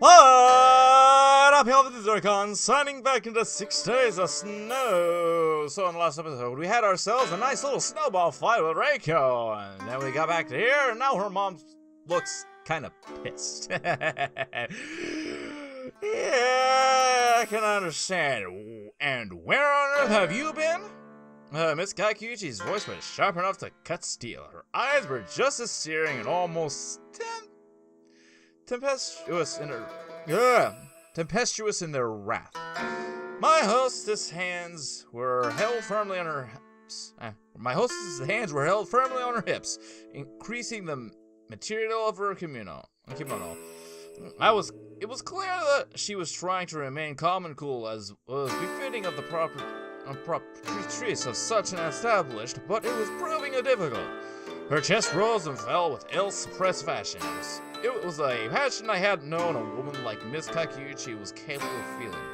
What up, y'all? This is Zircon, signing back into 6 days of snow. So in the last episode, we had ourselves a nice little snowball fight with Reiko, and then we got back to here, and now her mom looks kind of pissed. Yeah, I can understand. And where on earth have you been? Miss Kakiuchi's voice was sharp enough to cut steel. Her eyes were just as searing and almost tempestuous in their wrath. My hostess' hands were held firmly on her hips. Increasing the material of her kimono. It was clear that she was trying to remain calm and cool, as was befitting of the proprietress of such an established, but it was proving difficult. Her chest rose and fell with ill-suppressed fashion. It was a passion I hadn't known a woman like Miss Kakiuchi was capable of feeling.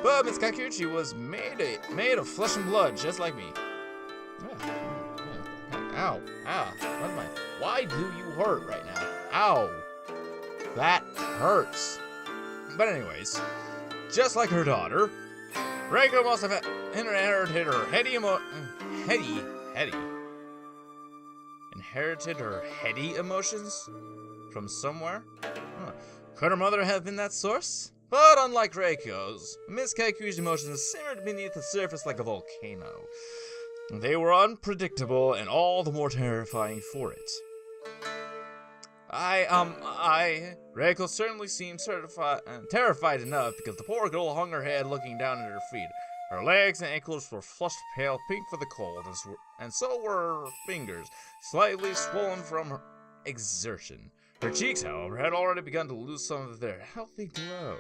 But Miss Kakiuchi was made of flesh and blood, just like me. Ow. Why do you hurt right now? Ow. That hurts. But anyways, just like her daughter, Reiko must have inherited her heady emotions from somewhere. Could her mother have been that source? But unlike Reiko's, Miss Kakui's emotions simmered beneath the surface like a volcano. They were unpredictable and all the more terrifying for it. Reiko certainly seemed terrified enough, because the poor girl hung her head looking down at her feet. Her legs and ankles were flushed pale pink for the cold, and so were her fingers, slightly swollen from her exertion. Her cheeks, however, had already begun to lose some of their healthy glow.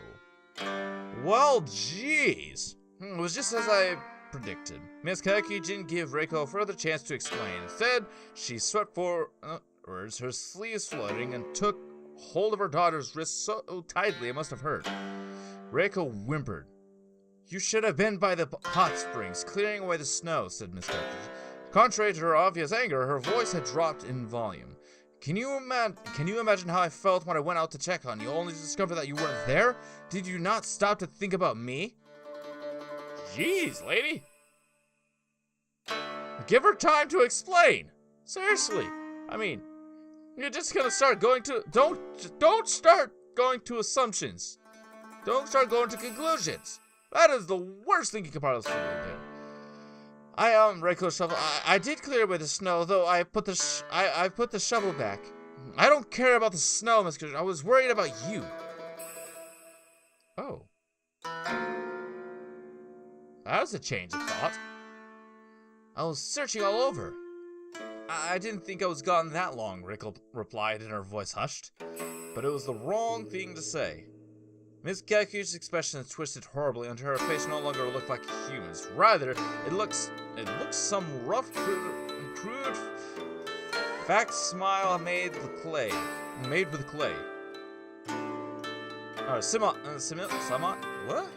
Well, jeez. It was just as I predicted. Miss Kaki didn't give Reiko a further chance to explain. Instead, she swept forwards, her sleeves fluttering, and took hold of her daughter's wrist so tightly it must have hurt. Reiko whimpered. "You should have been by the hot springs, clearing away the snow," said Miss Kaki. Contrary to her obvious anger, her voice had dropped in volume. Can you imagine how I felt when I went out to check on you, only to discover that you weren't there? Did you not stop to think about me? Jeez, lady. Give her time to explain. Seriously. I mean, you're just gonna start going to... Don't start going to assumptions. Don't start going to conclusions. That is the worst thing you could possibly do. Reiko shovel. I did clear away the snow, though I put the shovel back. I don't care about the snow, Miss Kirsten. I was worried about you. Oh. That was a change of thought. I was searching all over. I didn't think I was gone that long, Reiko replied, and her voice hushed. But it was the wrong thing to say. Miss Kaku's expression twisted horribly until her face no longer looked like a human's. Rather, it looks some rough, crude fact smile made with clay. What?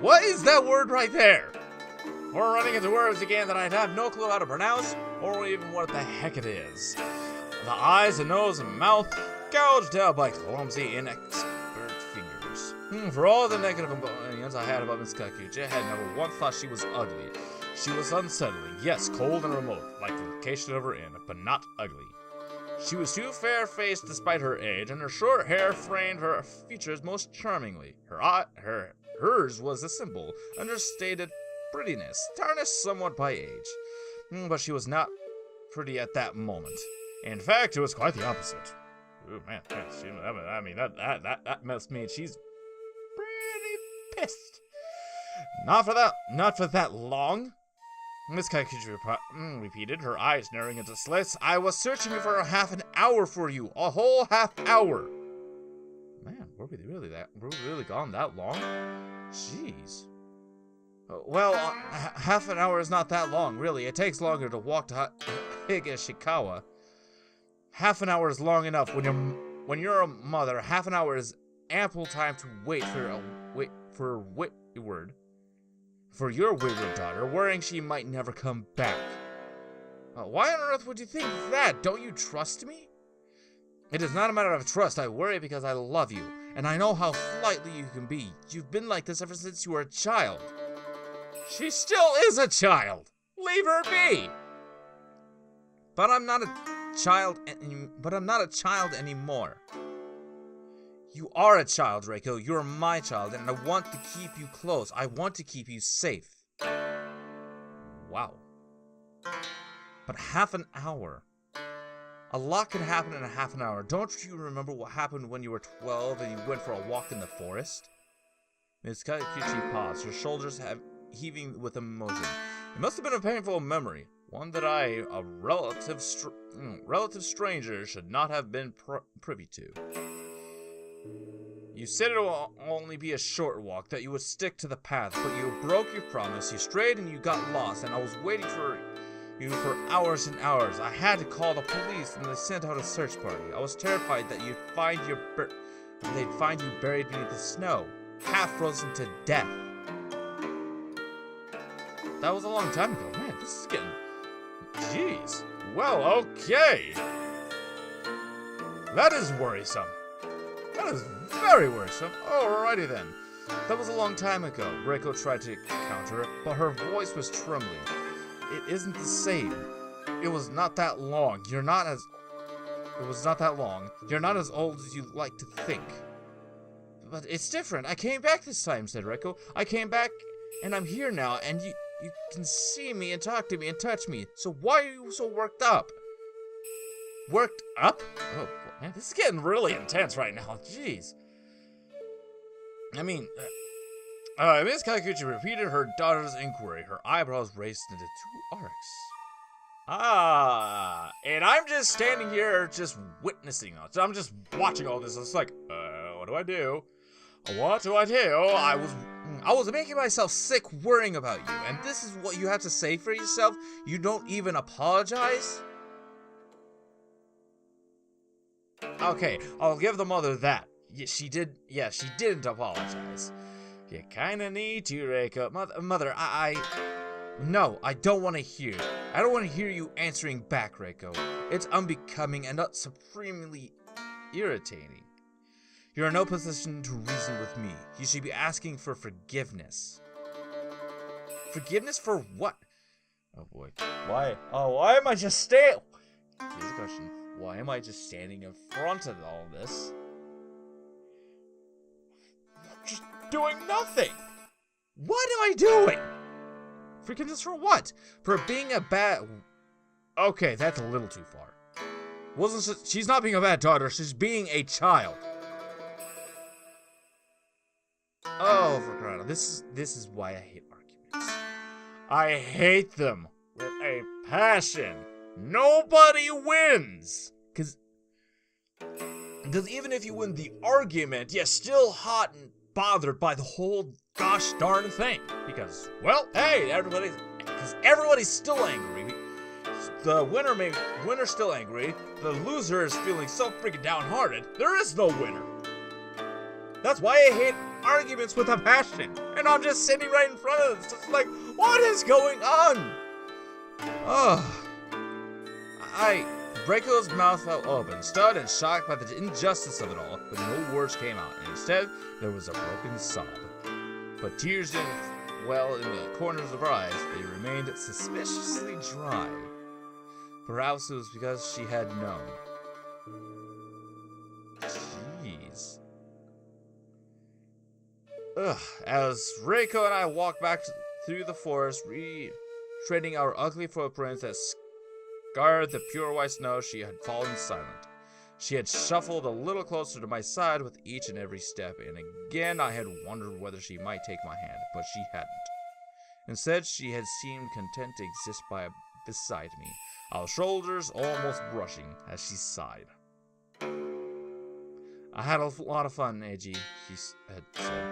What is that word right there? We're running into words again that I'd have no clue how to pronounce, or even what the heck it is. The eyes, the nose, and mouth gouged out by clumsy, inexpert fingers. For all the negative opinions I had about Miss Kakuchi, I had never once thought she was ugly. She was unsettling, yes, cold and remote, like the location of her inn, but not ugly. She was too fair-faced despite her age, and her short hair framed her features most charmingly. Hers was a simple, understated prettiness, tarnished somewhat by age. But she was not pretty at that moment. In fact, it was quite the opposite. Ooh, man, that must mean she's pretty pissed. Not for that long. Miss Kaikuchi repeated, her eyes narrowing into slits. I was searching for a half an hour for you. A whole half hour. Man, were we really gone that long? Jeez. Well, half an hour is not that long, really. It takes longer to walk to Higashikawa. Half an hour is long enough. When you're a mother, half an hour is ample time to wait for your wayward daughter, worrying she might never come back. Why on earth would you think that? Don't you trust me? It is not a matter of trust. I worry because I love you, and I know how flighty you can be. You've been like this ever since you were a child. She still is a child. Leave her be. But I'm not a child. But I'm not a child anymore. You are a child, Reiko. You're my child, and I want to keep you close. I want to keep you safe. Wow. But half an hour. A lot can happen in a half an hour. Don't you remember what happened when you were 12 and you went for a walk in the forest? Ms. Kaikuchi paused, her shoulders heaving with emotion. It must have been a painful memory, one that I, a relative stranger, should not have been privy to. You said it will only be a short walk, that you would stick to the path, but you broke your promise, you strayed and you got lost, and I was waiting for you for hours and hours. I had to call the police and they sent out a search party. I was terrified that they'd find you buried beneath the snow, half frozen to death. That was a long time ago. Man, this is getting... Jeez. Well, okay. That is worrisome. That is very worrisome. Alrighty then. That was a long time ago. Reiko tried to counter it, but her voice was trembling. It isn't the same. It was not that long. It was not that long. You're not as old as you like to think. But it's different. I came back this time, said Reiko. I came back, and I'm here now, and you can see me and talk to me and touch me. So why are you so worked up? Worked up? Oh, man, this is getting really intense right now. Jeez. I mean... Miss Kaikuchi repeated her daughter's inquiry. Her eyebrows raised into two arcs. And I'm just standing here just witnessing it. I'm just watching all this. It's like, what do I do? What do I do? I was making myself sick worrying about you, and this is what you have to say for yourself? You don't even apologize? Okay, I'll give the mother that. She didn't apologize. You kinda need to, Reiko. Mother, No, I don't want to hear. I don't want to hear you answering back, Reiko. It's unbecoming and supremely irritating. You're in no position to reason with me. You should be asking for forgiveness. Forgiveness for what? Oh boy. Why? Oh, why am I just standing? Here's a question. Why am I just standing in front of all this? Just doing nothing. What am I doing? Forgiveness for what? For being a bad... Okay, that's a little too far. She's not being a bad daughter, she's being a child. Oh, for crying out. This is why I hate arguments. I hate them with a passion. Nobody wins. Because even if you win the argument, you're still hot and bothered by the whole gosh darn thing. Because, well, hey, everybody's still angry. The winner's still angry. The loser is feeling so freaking downhearted. There is no winner. That's why I hate arguments with a passion. And I'm just sitting right in front of it. It's just like, what is going on? Reiko's mouth fell open, stunned and shocked by the injustice of it all, but no words came out, and instead, there was a broken sob. But tears didn't well in the corners of her eyes. They remained suspiciously dry. Perhaps it was because she had known. Jeez. As Reiko and I walked back through the forest, retreading our ugly footprints that scarred the pure white snow, she had fallen silent. She had shuffled a little closer to my side with each and every step, and again I had wondered whether she might take my hand, but she hadn't. Instead, she had seemed content to exist beside me, our shoulders almost brushing as she sighed. I had a lot of fun, Eiji, she had said.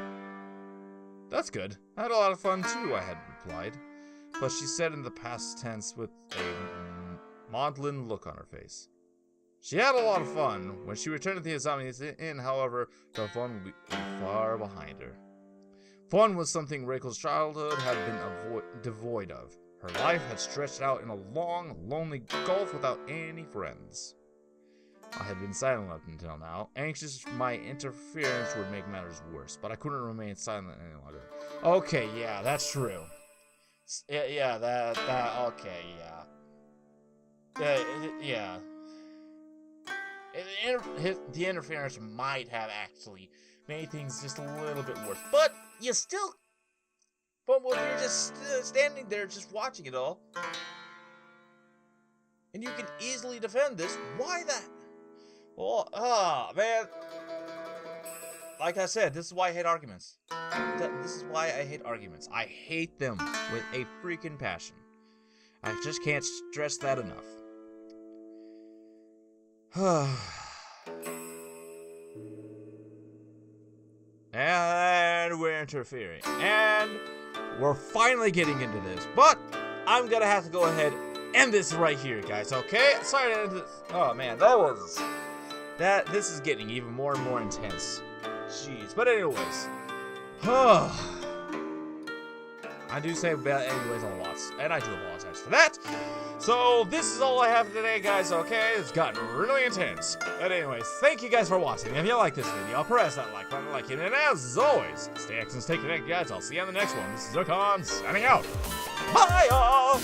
That's good. I had a lot of fun too, I had replied. But she said in the past tense with a maudlin look on her face. She had a lot of fun. When she returned to the Azami's Inn, however, the fun would be far behind her. Fun was something Reiko's childhood had been devoid of. Her life had stretched out in a long, lonely gulf without any friends. I had been silent up until now, anxious my interference would make matters worse, but I couldn't remain silent any longer. Okay, yeah, that's true. Yeah, okay, yeah. The interference might have actually made things just a little bit worse, but when you're just standing there just watching it all, and you can easily defend this, why that? Well, man. Like I said, this is why I hate arguments. This is why I hate arguments. I hate them with a freaking passion. I just can't stress that enough. And we're interfering. And we're finally getting into this. But I'm gonna have to go ahead and end this right here, guys, okay? Sorry to end this. Oh, man, this is getting even more and more intense. Jeez. But anyways. I do say about anyways a lot, and I do apologize for that. So this is all I have today, guys, okay? It's gotten really intense. But anyways, thank you guys for watching. If you like this video, press that like button, like it, and as always, stay X and stay connected, guys. I'll see you on the next one. This is Zircon, signing out. Bye, y'all!